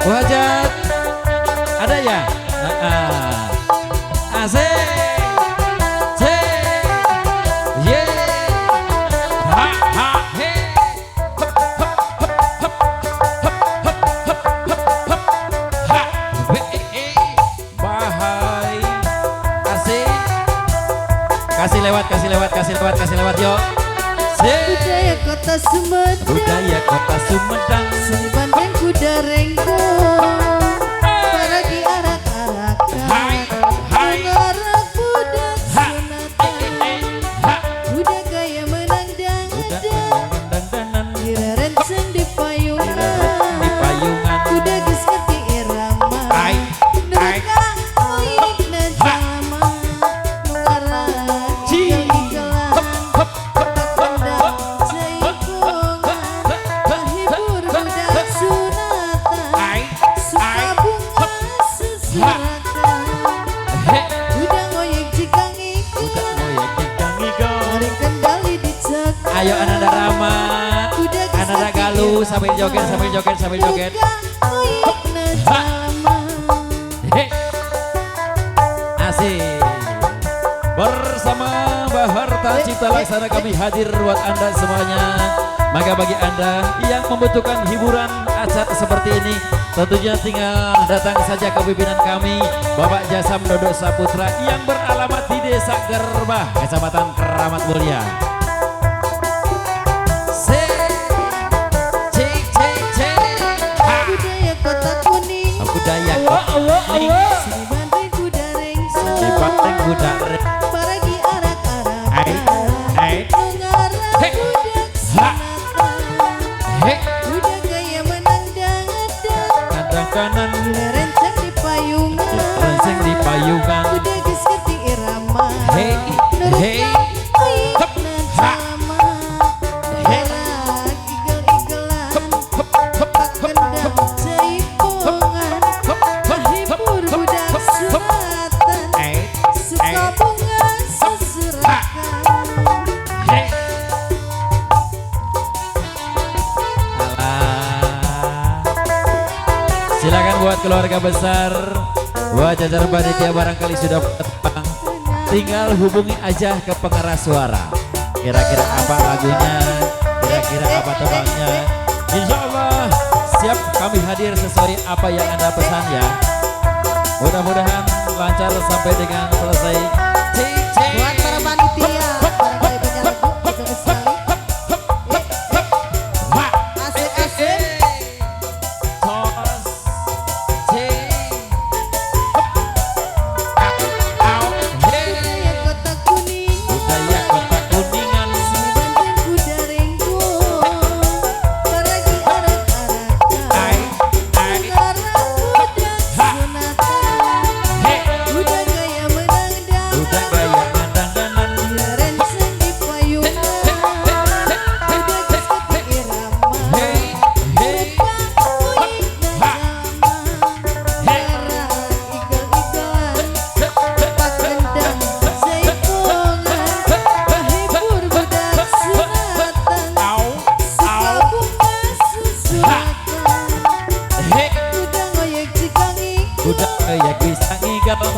Bu Hajat ada ya? Asik. Kasih lewat yuk. Budaya kota Sumedang, budaya kota Sumedang, seni bandeng kuda renggong, para diarak-arakan, mengarak budak sunatan, budak gaya menang dangdang, direnceng di payungan, budak geus ngerti irama, neraka oik na jalma, mengarak ayo Ananda Rama, Ananda Galuh sambil joget. Asik. Bersama Baharta Cipta Laksana kami hadir buat Anda semuanya. Maka bagi Anda yang membutuhkan hiburan acara seperti ini, tentunya tinggal datang saja ke pimpinan kami Bapak Jasam Dodo Saputra yang beralamat di Desa Gerbah, Kecamatan Keramat Mulia. Budaya seni bandeng kuda renggong, para diarak-arakan, mengarak budak sunatan, budak gaya menang dangdang, direnceng di payungan, budak geus ngerti irama, neraka oik na jalma, gerak igel-igelan, pak gendang jaipongan, menghibur budak sunatan, suka bunga seserakan. Silakan buat keluarga besar, buat jajaran panitia barangkali sudah petang, tinggal hubungi aja ke pengeras suara. Kira-kira apa lagunya, kira-kira apa tebangnya. Insya Allah siap kami hadir sesuai apa yang Anda pesan ya. Mudah-mudahan lancar sampai dengan selesai. Buat para panitia, barangkali punya lagu betul sekali. Asik-asik. Budaya kota kuning, Budaya kota Kuningan, seni bandeng kuda renggong, para diarak-arakan, mengarak budak sunatan, budak gaya menang budak dangdang, gaya nandang-nandang, direnceng di payungan, budak geus ngerti irama, neraka oik na jalma, gerak igel-igelan, pak gendang jaipongan, menghibur budak sunatan, suka bunga susuratan, budak ngoyek cikangik, budak kayak bisa ngigau.